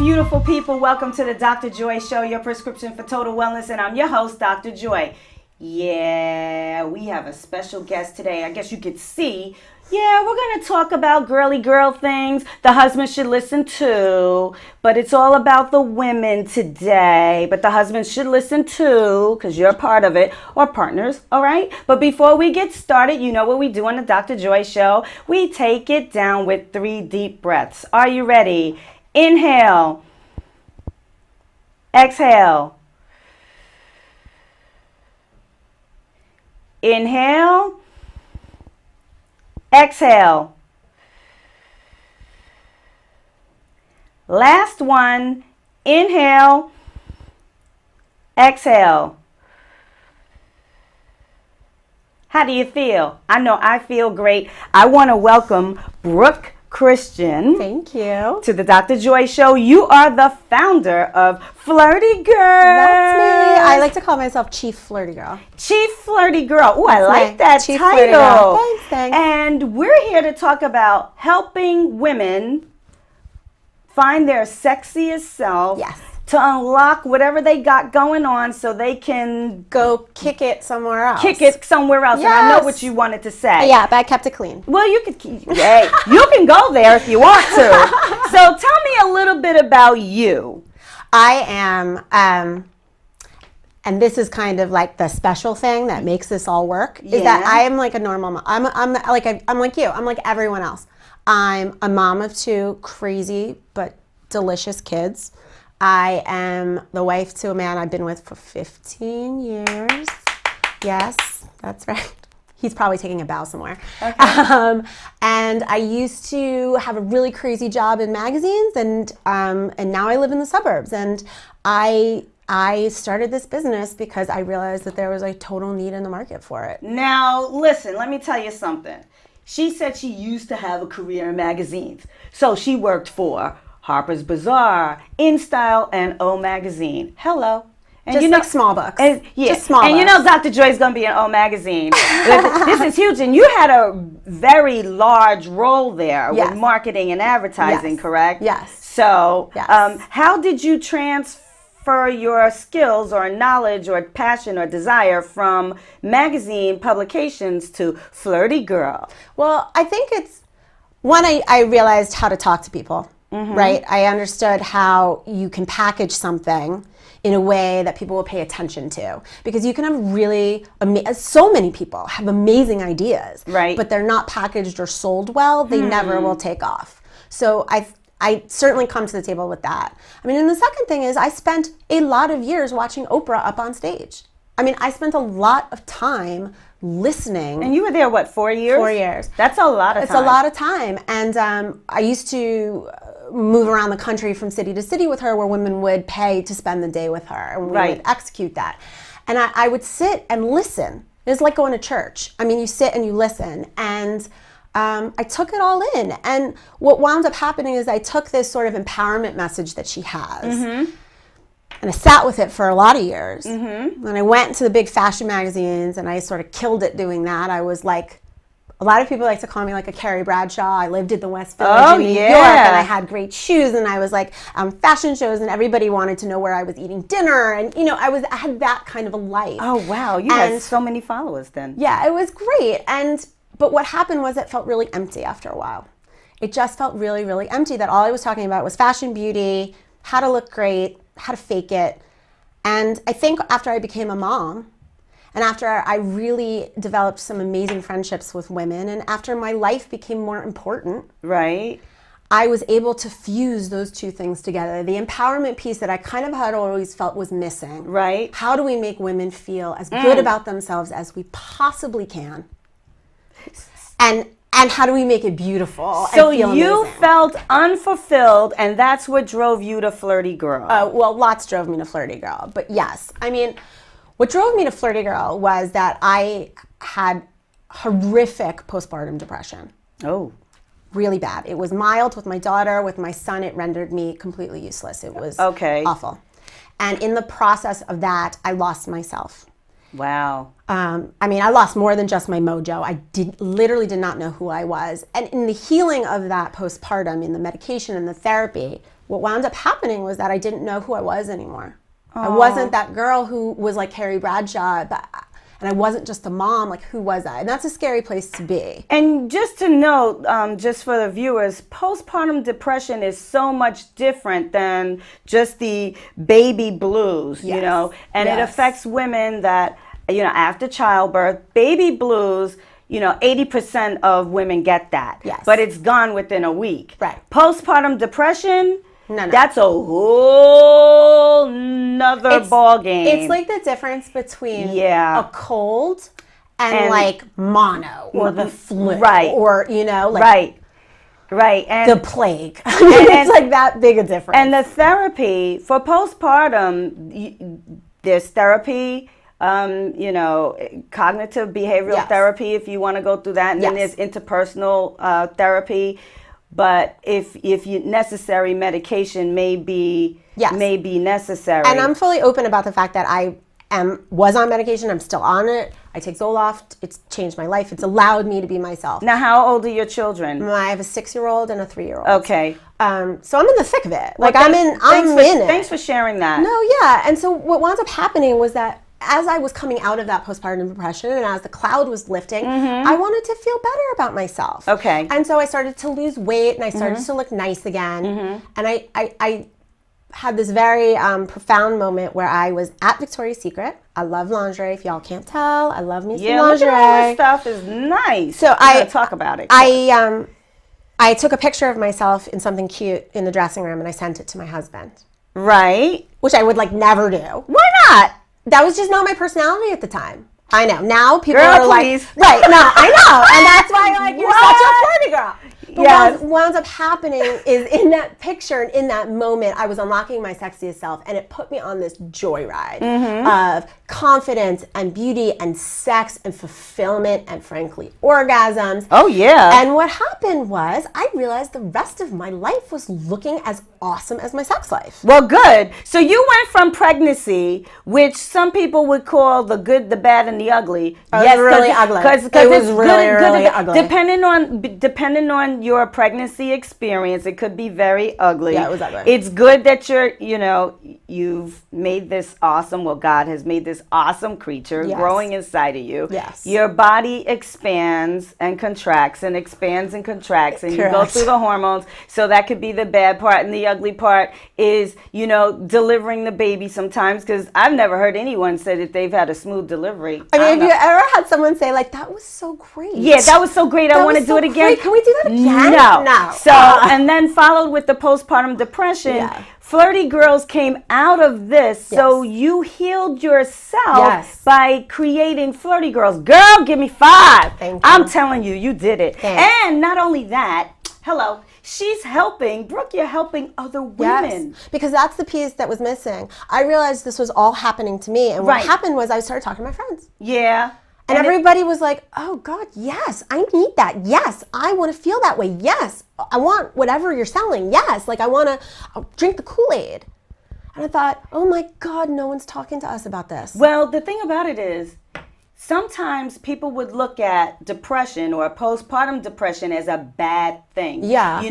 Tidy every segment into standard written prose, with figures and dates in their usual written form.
beautiful people. Welcome to the Dr. Joy Show, your prescription for total wellness, and I'm your host, Dr. Joy. Yeah, we have a special guest today. I guess you could see. Yeah, we're going to talk about girly girl things the husband should listen to, but it's all about the women today. But the husband should listen too, because you're a part of it, or partners, all right? But before we get started, you know what we do on the Dr. Joy Show? We take it down with 3 deep breaths. Are you ready? Inhale. Exhale. Inhale. Exhale. Last one. Inhale. Exhale. How do you feel? I know I feel great. I want to welcome Brooke Christian. Thank you. To the Dr. Joy Show. You are the founder of FlirtyGirls. That's me. I like to call myself Chief Flirty Girl. Chief Flirty Girl. Oh, I like that Chief title. Thanks. And we're here to talk about helping women find their sexiest self. Yes. To unlock whatever they got going on so they can go kick it somewhere else. Yes. And I know what you wanted to say. Yeah, but I kept it clean. Well, you can go there if you want to. So tell me a little bit about you. I am, and this is kind of like the special thing that makes this all work, is that I am like a normal mom. I'm like you. I'm like everyone else. I'm a mom of 2 crazy but delicious kids. I am the wife to a man I've been with for 15 years. Yes, that's right. He's probably taking a bow somewhere. Okay. And I used to have a really crazy job in magazines, and now I live in the suburbs. And I started this business because I realized that there was a total need in the market for it. Now, listen, let me tell you something. She said she used to have a career in magazines. So she worked for Harper's Bazaar, InStyle, and O Magazine. Hello. And just like small books. Just small books. You know Dr. Joy's going to be in O Magazine. This is huge. And you had a very large role there with marketing and advertising, correct? Yes. So how did you transfer your skills or knowledge or passion or desire from magazine publications to Flirty Girl? Well, I think it's, one, I realized how to talk to people. Mm-hmm. Right? I understood how you can package something in a way that people will pay attention to, because you can have really so many people have amazing ideas, right? But they're not packaged or sold well. They never will take off. So I certainly come to the table with that. I mean, and the second thing is I spent a lot of years watching Oprah up on stage. I mean, I spent a lot of time listening. And you were there, what, 4 years? 4 years. That's a lot of time. It's a lot of time. And I used to move around the country from city to city with her, where women would pay to spend the day with her, and we would execute that. And I would sit and listen. It was like going to church. I mean, you sit and you listen. And I took it all in. And what wound up happening is I took this sort of empowerment message that she has, and I sat with it for a lot of years. When I went into the big fashion magazines, and I sort of killed it doing that. I was like, a lot of people like to call me like a Carrie Bradshaw. I lived in the West Village in New York, and I had great shoes, and I was like fashion shows, and everybody wanted to know where I was eating dinner, and I had that kind of a life. Oh wow, you had so many followers then. Yeah, it was great. But what happened was it felt really empty after a while. It just felt really, really empty, that all I was talking about was fashion, beauty, how to look great, how to fake it. And I think after I became a mom, and after I really developed some amazing friendships with women, and after my life became more important, right, I was able to fuse those 2 things together. The empowerment piece that I kind of had always felt was missing. Right. How do we make women feel as good about themselves as we possibly can? And how do we make it beautiful? So and feel you amazing? felt unfulfilled, and that's what drove you to Flirty Girl. Well, lots drove me to Flirty Girl, but yes. I mean, what drove me to Flirty Girl was that I had horrific postpartum depression. Oh. Really bad. It was mild with my daughter. With my son, it rendered me completely useless. It was awful. And in the process of that, I lost myself. Wow. I mean, I lost more than just my mojo. I literally did not know who I was. And in the healing of that postpartum, in the medication and the therapy, what wound up happening was that I didn't know who I was anymore. I wasn't that girl who was like Carrie Bradshaw, and I wasn't just a mom. Like, who was I? And that's a scary place to be. And just to note, just for the viewers, postpartum depression is so much different than just the baby blues, you know, and it affects women that, you know, after childbirth, baby blues, you know, 80% of women get that. Yes. But it's gone within a week. Right. Postpartum depression, No. that's a whole nother ball game. It's like the difference between a cold and like mono or the flu. Right. Or, you know, like Right. And the plague. It's like that big a difference. And the therapy for postpartum, there's therapy, you know, cognitive behavioral therapy if you want to go through that. And then there's interpersonal therapy. But if you necessary medication may be necessary. And I'm fully open about the fact that I was on medication. I'm still on it. I take Zoloft. It's changed my life. It's allowed me to be myself. Now, how old are your children? I have a 6-year-old and a 3-year-old. Okay. So I'm in the thick of it. Well, like I'm in it. Thanks for sharing that. No, yeah. And so what wound up happening was that as I was coming out of that postpartum depression and as the cloud was lifting, I wanted to feel better about myself. Okay. And so I started to lose weight and I started to look nice again. And I had this very profound moment where I was at Victoria's Secret. I love lingerie. If y'all can't tell, I love me some lingerie. Look at all this stuff is nice. So I talk about it. I took a picture of myself in something cute in the dressing room and I sent it to my husband. Right. Which I would like never do. Why not? That was just not my personality at the time. I know. Now people Girl, are please. like, right, no, I know. And that's why like you're such a flirty girl. But Yes. what wound up happening is in that picture and in that moment, I was unlocking my sexiest self and it put me on this joyride of confidence and beauty and sex and fulfillment and frankly orgasms. Oh, yeah. And what happened was I realized the rest of my life was looking as awesome as my sex life. Well, good. So you went from pregnancy, which some people would call the good, the bad, and the ugly. It was really ugly. It was really ugly. Depending on your pregnancy experience, it could be very ugly. Yeah, it was ugly. It's good that you've made this awesome, well, God has made this awesome creature growing inside of you. Yes. Your body expands and contracts and expands and contracts and you go through the hormones. So that could be the bad part. And the ugly part is, delivering the baby sometimes, because I've never heard anyone say that they've had a smooth delivery. I mean, have you ever had someone say, like, that was so great? Yeah, that was so great. I want to do it again. Great. Can we do that again? No. So, and then followed with the postpartum depression. Yeah. FlirtyGirls came out of this, so you healed yourself by creating FlirtyGirls. Girl, give me 5. Thank you. I'm telling you, you did it. Thanks. And not only that, hello, she's helping. Brooke, you're helping other women. Yes, because that's the piece that was missing. I realized this was all happening to me. And what happened was I started talking to my friends. Yeah. And everybody was like, oh, God, yes, I need that. Yes, I want to feel that way. Yes, I want whatever you're selling. Yes, like I want to drink the Kool-Aid. And I thought, oh, my God, no one's talking to us about this. Well, the thing about it is, sometimes people would look at depression or postpartum depression as a bad thing. Yeah.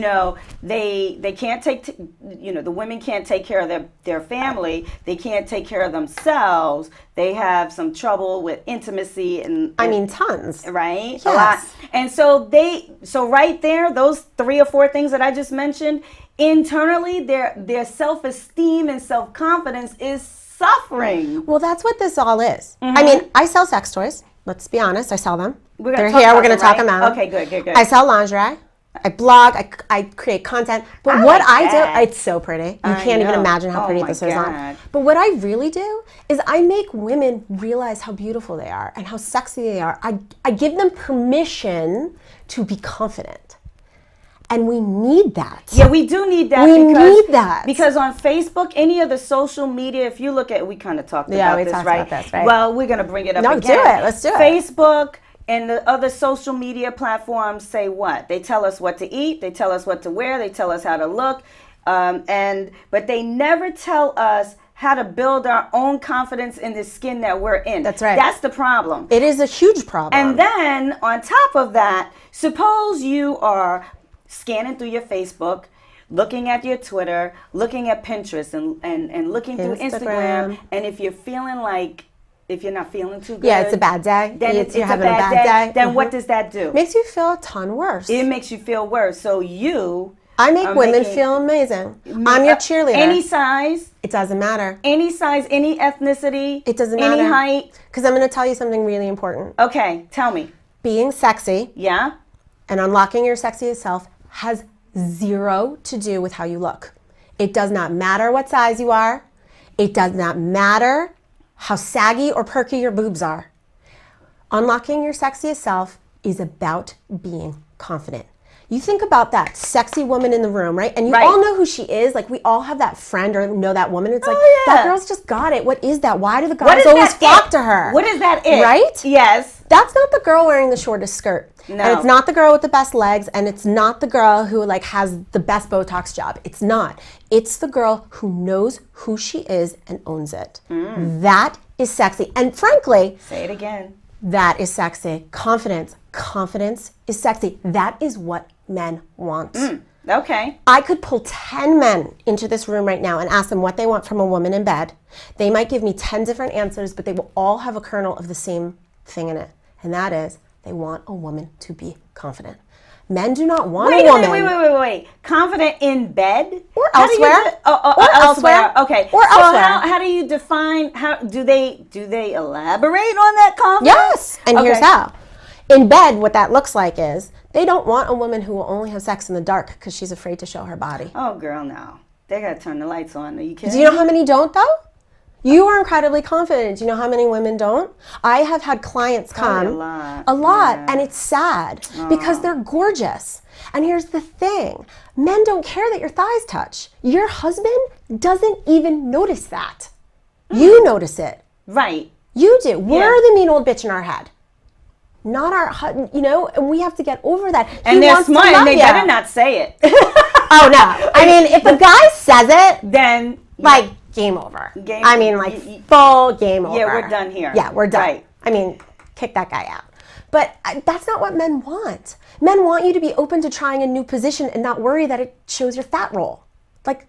They can't take, the women can't take care of their family. They can't take care of themselves. They have some trouble with intimacy and tons. Right? Yes. A lot. And so right there, those 3 or 4 things that I just mentioned, internally their self-esteem and self-confidence is suffering. Well, that's what this all is. I mean, I sell sex toys. Let's be honest. I sell them. They're here. We're going to talk them out. Okay, good. I sell lingerie. I blog. I create content. But what I do, it's so pretty. You can't even imagine how pretty this is on. But what I really do is I make women realize how beautiful they are and how sexy they are. I give them permission to be confident. And we need that. Yeah, we do need that. We need that. Because on Facebook, any of the social media, if you look at, we kind of talked about this, right? Well, we're going to bring it up again. No, do it. Let's do it. Facebook and the other social media platforms say what? They tell us what to eat. They tell us what to wear. They tell us how to look. But they never tell us how to build our own confidence in the skin that we're in. That's right. That's the problem. It is a huge problem. And then on top of that, suppose you are scanning through your Facebook, looking at your Twitter, looking at Pinterest, and looking through Instagram. And if you're feeling like, if you're not feeling too good. Yeah, it's a bad day. Then it's you're having a bad day. Then what does that do? Makes you feel a ton worse. It makes you feel worse. So I make women feel amazing. I'm your cheerleader. Any size. It doesn't matter. Any size, any ethnicity. It doesn't matter. Any height. Because I'm going to tell you something really important. Okay, tell me. Being sexy. Yeah. And unlocking your sexiest self has zero to do with how you look. It does not matter what size you are. It does not matter how saggy or perky your boobs are. Unlocking your sexiest self is about being confident. You think about that sexy woman in the room, right? And you all know who she is. Like, we all have that friend or know that woman. It's like, that girl's just got it. What is that? Why do the guys always flock to her? What is that it? Right? Yes. That's not the girl wearing the shortest skirt. No. And it's not the girl with the best legs. And it's not the girl who like has the best Botox job. It's not. It's the girl who knows who she is and owns it. That is sexy. And frankly, say it again. That is sexy. Confidence. Confidence is sexy. That is what men want. Okay. I could pull 10 men into this room right now and ask them what they want from a woman in bed. They might give me 10 different answers, but they will all have a kernel of the same thing in it. And that is, they want a woman to be confident. Men do not want a woman. Wait. Confident in bed? Or elsewhere. Or elsewhere. Okay. Or so elsewhere. How do you define, how do they elaborate on that confidence? Yes. And here's how. In bed, what that looks like is, they don't want a woman who will only have sex in the dark because she's afraid to show her body. Oh, girl, no. They got to turn the lights on. Are you kidding? Do you know how many don't, though? You are incredibly confident. Do you know how many women don't? I have had clients come. A lot. And it's sad because they're gorgeous. And here's the thing. Men don't care that your thighs touch. Your husband doesn't even notice that. You notice it. Right. You do. We're the mean old bitch in our head. Not our, and we have to get over that. And they're smart, and they better not say it. Oh, no. I mean, if the guy says it, then, like, game over. Full game over. Yeah, we're done here. Yeah, we're done. Right. I mean, kick that guy out. But that's not what men want. Men want you to be open to trying a new position and not worry that it shows your fat roll. Like,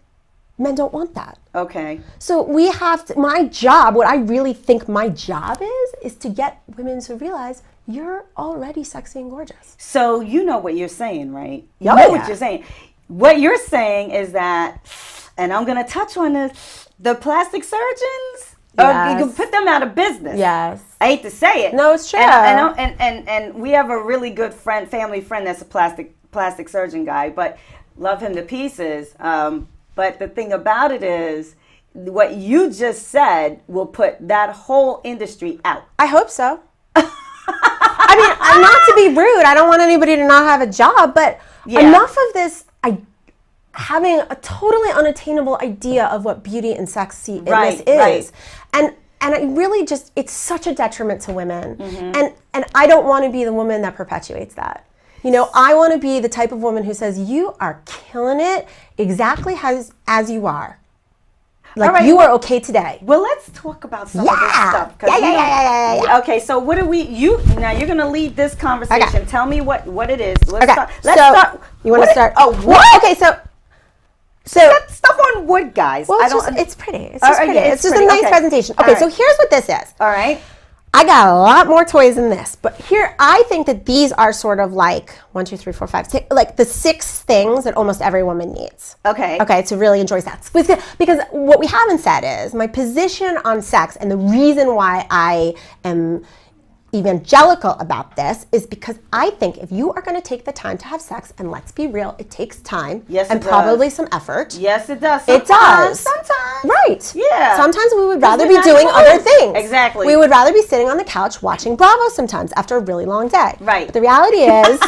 men don't want that. Okay. So we have to, my job, what I really think my job is to get women to realize you're already sexy and gorgeous. So you know what you're saying, right? You know what you're saying. What you're saying is that, and I'm going to touch on this, the plastic surgeons, you can put them out of business. Yes. I hate to say it. No, it's true. And we have a really good family friend that's a plastic surgeon guy, but love him to pieces. But the thing about it is, what you just said will put that whole industry out. I hope so. I mean, not to be rude, I don't want anybody to not have a job, but enough of this, having a totally unattainable idea of what beauty and sexiness is. Right. And I really just, it's such a detriment to women. Mm-hmm. And I don't want to be the woman that perpetuates that. I want to be the type of woman who says, you are killing it exactly as you are. Like, you are okay today. Well, let's talk about some of this stuff. Yeah. Okay, so what are now you're going to lead this conversation. Okay. Tell me what it is. Let's start. You want to start? Okay, so that stuff on wood, guys. Well, it's pretty. It's just pretty. It's just a nice presentation. Okay, so here's what this is. All right. I got a lot more toys than this, but here I think that these are sort of like 1, 2, 3, 4, 5, 6, like the 6 things that almost every woman needs. Okay, to really enjoy sex. Because what we haven't said is my position on sex and the reason why I am evangelical about this is because I think if you are going to take the time to have sex, and let's be real, it takes time and probably some effort. Yes, it does. It does. Sometimes. Right. Yeah. Sometimes we would rather be doing other things. Exactly. We would rather be sitting on the couch watching Bravo sometimes after a really long day. Right. But the reality is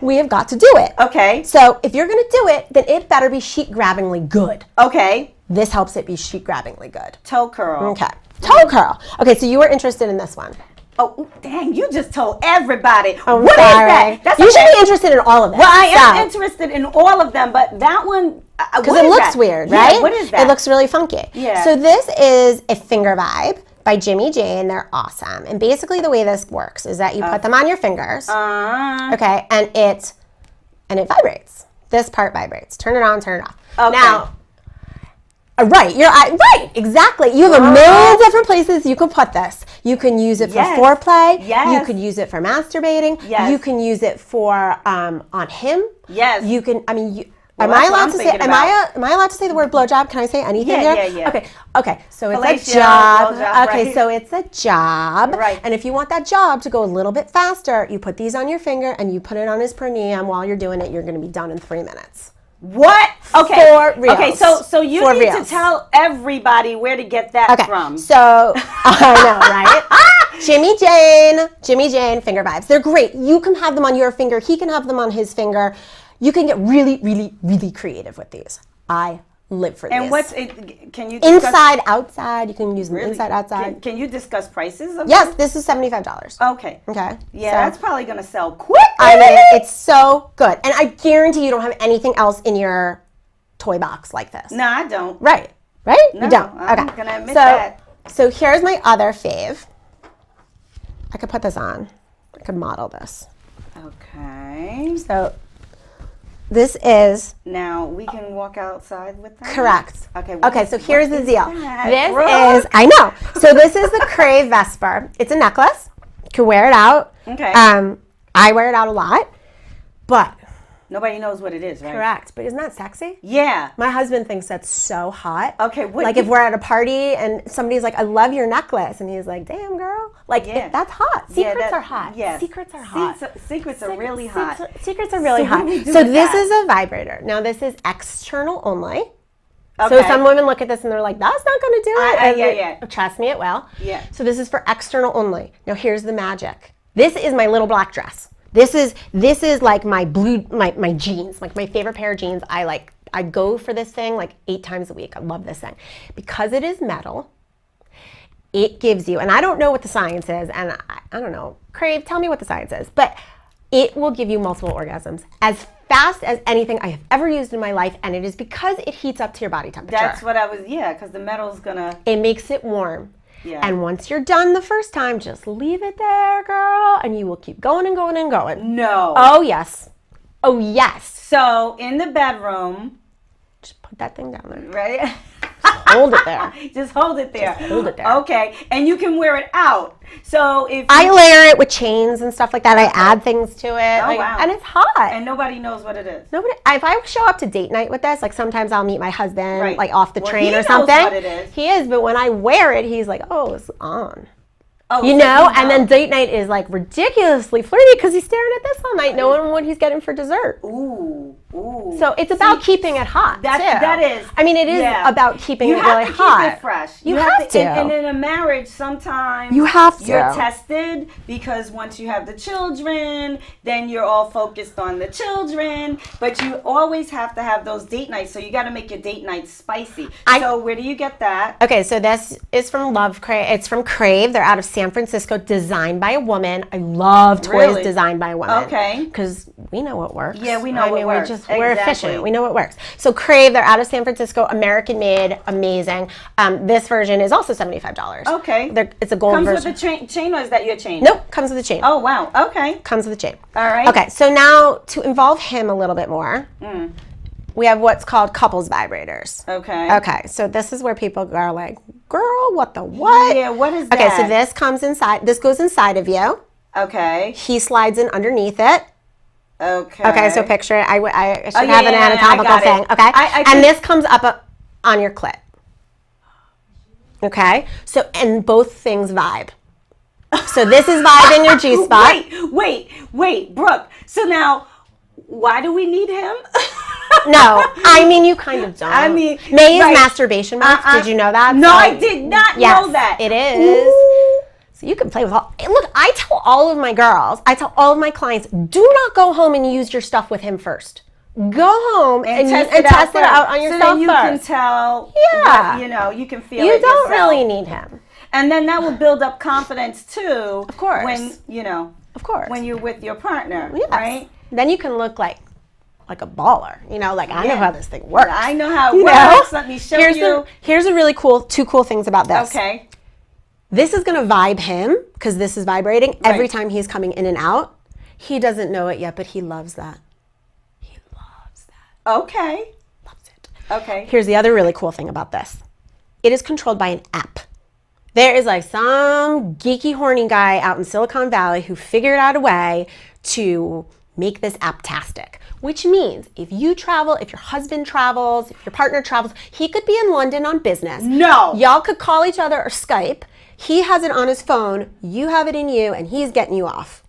we have got to do it. Okay. So if you're going to do it, then it better be sheet-grabbingly good. Okay. This helps it be sheet-grabbingly good. Toe curl. Okay. Toe curl. Okay, so you were interested in this one. Oh, dang, you just told everybody. Oh, what sorry. Is that? You should be interested in all of them. Well, I am interested in all of them, but that one, because it looks weird, right? Yeah, what is that? It looks really funky. Yeah. So this is a finger vibe by Jimmy J, and they're awesome. And basically the way this works is that you put them on your fingers, okay, and it vibrates. this part vibrates. Turn it on, turn it off. Okay. Now, right, exactly. You have a million different places you can put this. You can use it for foreplay. Yes. You could use it for masturbating. Yes. You can use it for on him. Yes. You can. I mean, Well, am I allowed to say? am I allowed to say the word blowjob? Can I say anything? Yeah. Okay. So it's Fellatio, a job. blowjob, Okay, right. so it's a job. Right. And if you want that job to go a little bit faster, you put these on your finger and you put it on his perineum. While you're doing it, you're going to be done in 3 minutes. What? Okay. For reals. Okay, so you For need reals. to tell everybody where to get that from. So I know, right? Jimmy Jane finger vibes. They're great. You can have them on your finger. He can have them on his finger. You can get really, really, really creative with these. I live for these. And what's it? Can you discuss, inside, outside? You can use them really? inside, outside. Can you discuss prices of Yes, this is $75. Okay. Okay. Yeah, So, that's probably gonna sell quick. I mean, it's so good, and I guarantee you don't have anything else in your toy box like this. No, I don't. Right? No, You don't. I'm Okay. gonna admit that. So here's my other fave. I could put this on. I could model this. Okay. So this is Now we can walk outside with that. correct. Okay. Okay, so here's the deal. that, This Brooke? is, I know. So this is the Crave Vesper. It's a necklace. You can wear it out. Okay. I wear it out a lot, but Nobody knows what it is, right? correct. But isn't that sexy? Yeah. My husband thinks that's so hot. Okay. What Like if we're at a party and somebody's like, I love your necklace. And he's like, damn, girl. Like, Yeah. that's hot. Secrets that- are hot. yes. Secrets are hot. Secrets are really hot. Secrets are really So what hot. do we do So with this that? is a vibrator. Now, this is external only. Okay. So some women look at this and they're like, that's not going to do it. And yeah. Trust me, it will. Yeah. So this is for external only. Now, here's the magic. This is my little black dress. This is like my my jeans, like my favorite pair of jeans. I go for this thing like 8 times a week. I love this thing. Because it is metal, it gives you, and I don't know what the science is, and I don't know. Crave, tell me what the science is. But it will give you multiple orgasms as fast as anything I have ever used in my life, and it is because it heats up to your body temperature. That's what I was. Yeah, because the metal's gonna. It makes it warm. Yeah. And once you're done the first time, just leave it there, girl, and you will keep going and going and going. No. Oh, yes. Oh, yes. So in the bedroom, Just put that thing down there. right? Hold it there. Just hold it there. Just hold it there. Okay, and you can wear it out. So if I layer it with chains and stuff like that. I add things to it. Oh, wow. And it's hot. and nobody knows what it is. Nobody. If I show up to date night with this, like sometimes I'll meet my husband Right. like off the Well, train he or knows something. what it is. He is, but when I wear it, he's like, "Oh, it's on." Oh, You so know, and then date night is like ridiculously flirty because he's staring at this all night, knowing what he's getting for dessert. Ooh. So it's about keeping it hot. That- too. that is- I mean, it is yeah. about keeping You it have really to hot. keep it fresh. You have to. And in a marriage, sometimes You have to. You're tested because once you have the children, then you're all focused on the children. But you always have to have those date nights. So you got to make your date nights spicy. So where do you get that? Okay, so this is from Love Crave. It's from Crave. They're out of San Francisco, designed by a woman. I love toys Really? designed by a woman. Okay. Because we know what works. Yeah, we know what works. We're Exactly. efficient. We know what works. So Crave, they're out of San Francisco, American made, amazing. This version is also $75. Okay. It's a gold Comes version. with the chain, or is that your chain? Nope, comes with a chain. Oh, wow. Okay. Comes with a chain. All right. Okay, so now to involve him a little bit more, we have what's called couples vibrators. Okay. Okay, so this is where people are like, girl, what the what? Yeah, what is that? Okay, so this comes inside, this goes inside of you. Okay. He slides in underneath it. Okay. Okay, so picture it. I should Oh, have yeah, an yeah, anatomical I got thing. it. Okay, I and this comes up on your clit. Okay, so and both things vibe. So this is vibing your G spot. Wait, Brooke. So now, why do we need him? No, I mean you kind of don't. I mean, May is right. masturbation month. Did you know that? No, So- I did not Yes, know that. it is. Ooh. So you can play with all. Look, I tell all of my girls, I tell all of my clients, do not go home and use your stuff with him first. Go home and test it out on yourself so then you can first. tell. Yeah. You can feel You it don't yourself. really need him. And then that will build up confidence too. Of course. Of course. when you're with your partner, Yes. right? Then you can look like a baller. I know Yeah. how this thing works. I know how it You know? works. Let me show you. Here's a really cool, 2 cool things about this. Okay. This is going to vibe him because this is vibrating every Right. time he's coming in and out. He doesn't know it yet, but he loves that. He loves that. Okay. Loves it. Okay. Here's the other really cool thing about this. It is controlled by an app. There is like some geeky, horny guy out in Silicon Valley who figured out a way to make this app-tastic, which means if you travel, if your husband travels, if your partner travels, he could be in London on business. No. Y'all could call each other or Skype. He has it on his phone, you have it in you, and he's getting you off.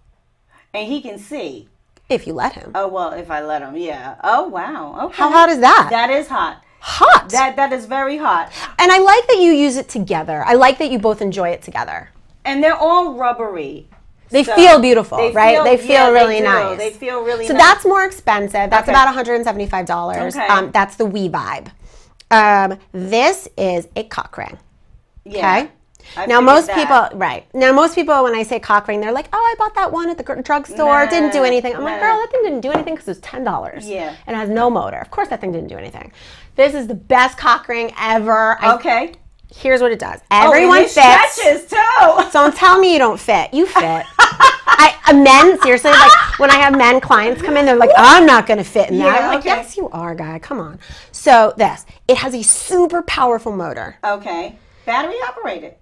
And he can see. If you let him. Oh, well, if I let him, yeah. Oh, wow. Okay. How hot is that? That is hot. Hot. That is very hot. And I like that you use it together. I like that you both enjoy it together. And they're all rubbery. They feel beautiful, right? They feel really they do. nice. They feel really so nice. That's more expensive. That's Okay. about $175. Okay. That's the We Vibe. This is a cock ring. Yeah. Okay. I Now figured most that. people, right? Now most people, when I say cock ring, they're like, "Oh, I bought that one at the drugstore. It didn't do anything." I'm like, "Girl, that thing didn't do anything because it was $10. Yeah. And it has no motor. Of course, that thing didn't do anything." This is the best cock ring ever. Okay. Here's what it does. And Everyone it fits. stretches too. Don't tell me you don't fit. You fit. Men, seriously, like when I have men clients come in, they're like, "I'm not going to fit in that." Yeah, I'm like, okay. "Yes, you are, guy. Come on." So it has a super powerful motor. Okay. Battery operated.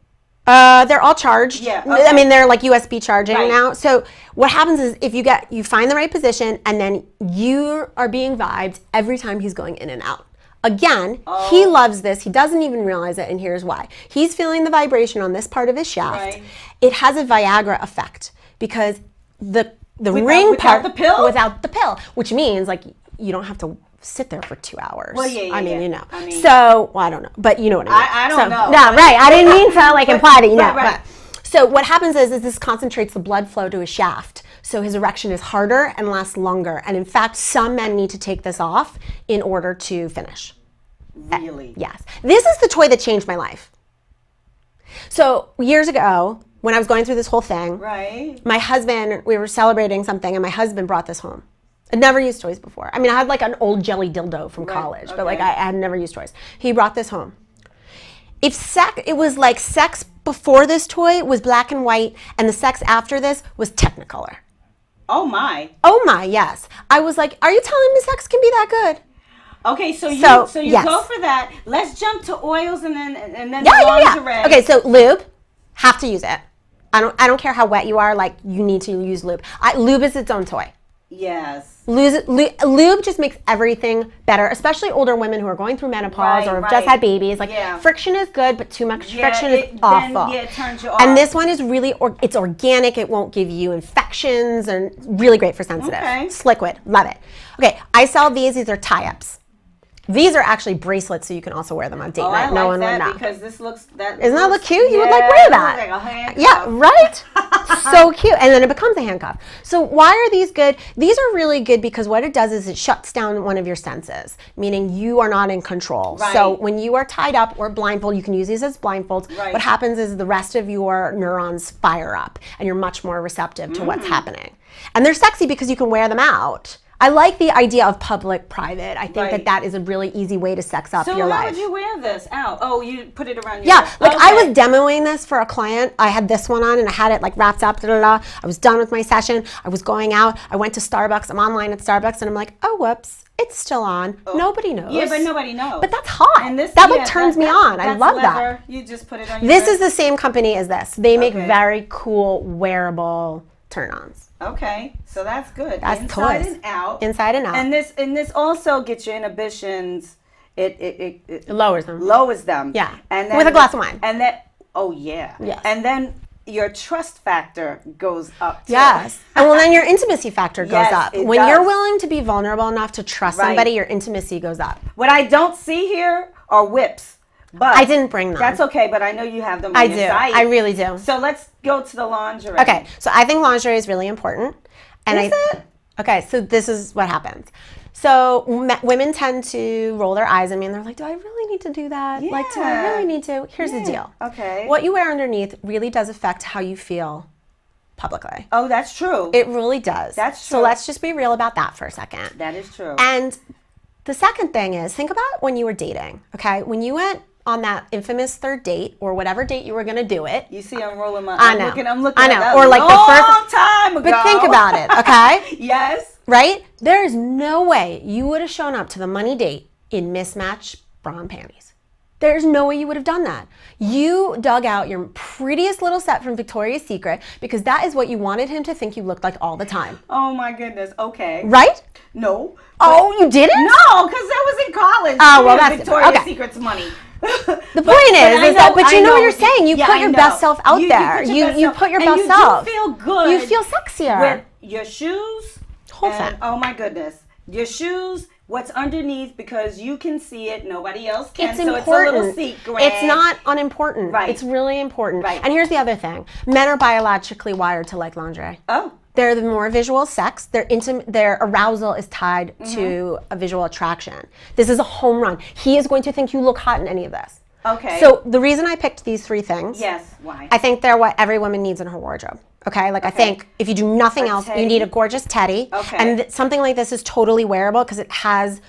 They're all charged. Yeah, okay. I mean, they're like USB charging Right. now. So what happens is if you find the right position and then you are being vibed every time he's going in and out. Again, he loves this. He doesn't even realize it, and here's why. He's feeling the vibration on this part of his shaft. Right. It has a Viagra effect because the ring part without the pill, which means like you don't have to sit there for 2 hours. Well, yeah, I mean, yeah. you know. I mean, so, well, I don't know, but you know what I mean. I don't know. No, right. I didn't mean to like imply that you know. right. But, so what happens is this concentrates the blood flow to his shaft. So his erection is harder and lasts longer. And in fact, some men need to take this off in order to finish. Really? Yes. This is the toy that changed my life. So years ago, when I was going through this whole thing, Right. my husband, we were celebrating something, and my husband brought this home. I'd never used toys before. I mean, I had like an old jelly dildo from college, but like okay. I had never used toys. He brought this home. It was like sex before this toy was black and white, and the sex after this was Technicolor. Oh my. Oh my, yes. I was like, are you telling me sex can be that good? Okay, so you yes. go for that. Let's jump to oils and then Yeah. lingerie. Okay, so lube, have to use it. I don't care how wet you are, like you need to use lube. Lube is its own toy. Yes. Lube just makes everything better, especially older women who are going through menopause or have just had babies. Like friction is good, but too much friction is awful. It turns you off. And this one is really, it's organic. It won't give you infections and really great for sensitive. Okay. It's liquid, love it. Okay, I sell these. These are tie-ups. These are actually bracelets, so you can also wear them on date night. I no like one that would know. because this looks Isn't that look cute? You would like wear that. Like a handcuff. Yeah, right? So cute. And then it becomes a handcuff. So why are these good? These are really good because what it does is it shuts down one of your senses, meaning you are not in control. Right. So when you are tied up or blindfolded, you can use these as blindfolds. Right. What happens is the rest of your neurons fire up and you're much more receptive to what's happening. And they're sexy because you can wear them out. I like the idea of public-private. I think that is a really easy way to sex up your life. So how would you wear this out? Oh, you put it around your Yeah, like I was demoing this for a client. I had this one on and I had it like wrapped up, I was done with my session. I was going out. I went to Starbucks. I'm online at Starbucks and I'm like, oh, whoops, it's still on. Nobody knows. Yeah, but nobody knows. But that's hot. And this, that turns me on. I love leather. that. You just put it on your This is the same company as this. They make Okay. very cool wearable turn-ons. Okay, so that's good. That's inside toys. and out. Inside and out. And this also gets your inhibitions. It lowers them. lowers them. Yeah. And then With a glass of wine. And then yes. And then your trust factor goes up too. Yes. And well, then your intimacy factor goes Yes, up. it When does. you're willing to be vulnerable enough to trust Right. somebody, your intimacy goes up. What I don't see here are whips. But I didn't bring them. That's okay, but I know you have them on I your do. site. I really do. So let's go to the lingerie. Okay, so I think lingerie is really important. And Is it? Okay, so this is what happens. So women tend to roll their eyes at me and they're like, do I really need to do that? Like, do I Yeah. really need to? Here's the deal. Okay. What you wear underneath really does affect how you feel publicly. Oh, that's true. It really does. That's So true. let's just be real about that for a second. That is true. And the second thing is, think about when you were dating, okay? When you went on that infamous third date or whatever date you were going to do it. You see, I'm rolling my. I know. I'm looking. I know. At that or like the first long time ago. But think about it, okay? Yes. right? There is no way you would have shown up to the money date in mismatched bra and panties. There's no way you would have done that. You dug out your prettiest little set from Victoria's Secret because that is what you wanted him to think you looked like all the time. Oh my goodness. Okay. Right? No. Oh, you didn't? No, because I was in college. Oh, well, that's Victoria's okay. Secret's money. The point is, you know what you're saying. You put your best self out there. You put your best self. You feel good. You feel sexier. With your shoes. Whole thing. Oh my goodness. Your shoes, what's underneath, because you can see it, nobody else can. It's so important. It's a little secret. It's not unimportant. Right. It's really important. Right. And here's the other thing. Men are biologically wired to like lingerie. Oh. They're the more visual sex. Their arousal is tied to a visual attraction. This is a home run. He is going to think you look hot in any of this. Okay. So the reason I picked these 3 things. Yes. Why? I think they're what every woman needs in her wardrobe. Okay. Like I think if you do nothing else, you need a gorgeous teddy. Okay. And something like this is totally wearable because it has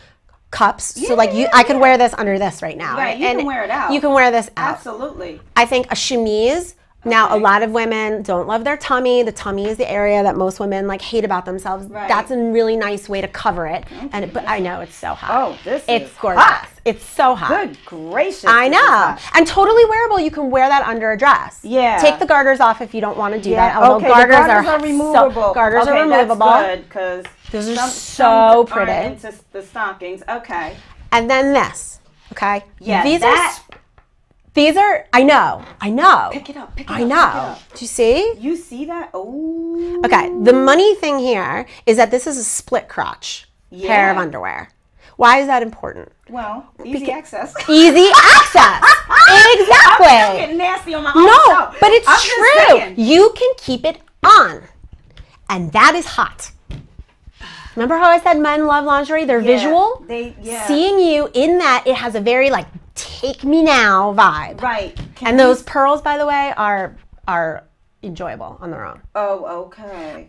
cups. So like I could wear this under this right now. Right. You can wear it out. You can wear this out. Absolutely. I think a chemise. Now, a lot of women don't love their tummy. The tummy is the area that most women like hate about themselves. Right. That's a really nice way to cover it. Okay. But I know it's so hot. Oh, it's gorgeous. hot. It's so hot. Good gracious. I this is know. hot. And totally wearable. You can wear that under a dress. Yeah. Take the garters off if you don't want to do that. Although Okay, garters, the garters are removable. Garters are removable. That's good because Those are some so pretty. aren't into the stockings. Okay. And then this. Okay. Yeah. These are. I know. Pick it up. Pick it up. I pick it know. up. Do you see? You see that? Oh. Okay, the money thing here is that this is a split crotch pair of underwear. Why is that important? Well, easy access. Easy access. Exactly. I'm getting nasty on my own No, show. but it's I'm just true. saying. You can keep it on, and that is hot. Remember how I said men love lingerie? They're visual. Seeing you in that, it has a very like take me now vibe. Right. And those pearls, by the way, are enjoyable on their own. Oh, okay.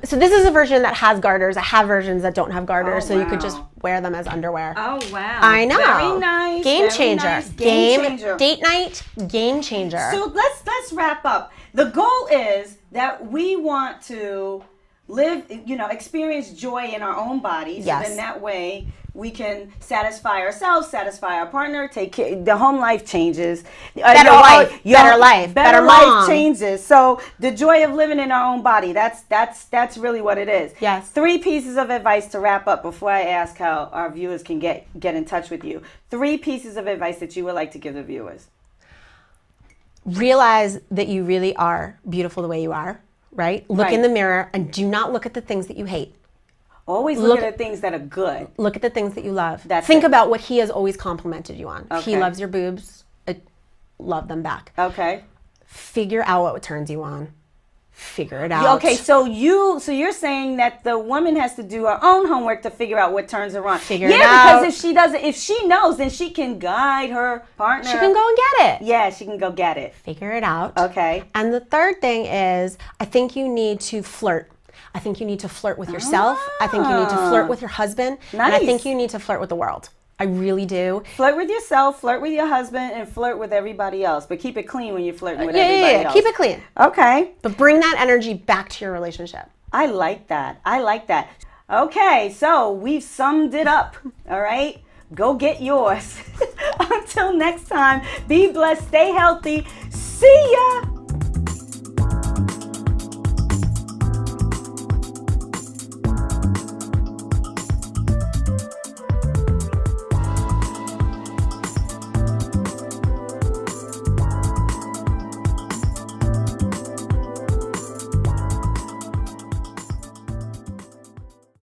So this is a version that has garters. I have versions that don't have garters, so you could just wow. wear them as underwear. Oh, wow. I know. Very nice. Game very changer. Nice. Game changer. Date night, game changer. So let's wrap up. The goal is that we want to live, experience joy in our own bodies. Yes. And then that way we can satisfy ourselves, satisfy our partner, take care. The home life changes. Better life, better life mom. changes. So the joy of living in our own body, that's really what it is. Yes. 3 pieces of advice to wrap up before I ask how our viewers can get in touch with you. 3 pieces of advice that you would like to give the viewers. Realize that you really are beautiful the way you are, right? Look in the mirror and do not look at the things that you hate. Always look at the things that are good. Look at the things that you love. Think about what he has always complimented you on. Okay. He loves your boobs. Love them back. Okay. Figure out what turns you on. Figure it out. Okay, so you're saying that the woman has to do her own homework to figure out what turns her on. Figure it out. Because if she knows, then she can guide her partner. She can go and get it. Yeah, she can go get it. Figure it out. Okay. And the third thing is, I think you need to flirt. I think you need to flirt with yourself. I think you need to flirt with your husband. Nice. And I think you need to flirt with the world. I really do. Flirt with yourself, flirt with your husband, and flirt with everybody else. But keep it clean when you're flirting with everybody else. Keep it clean. Okay. But bring that energy back to your relationship. I like that. Okay, so we've summed it up. All right? Go get yours. Until next time, be blessed, stay healthy. See ya.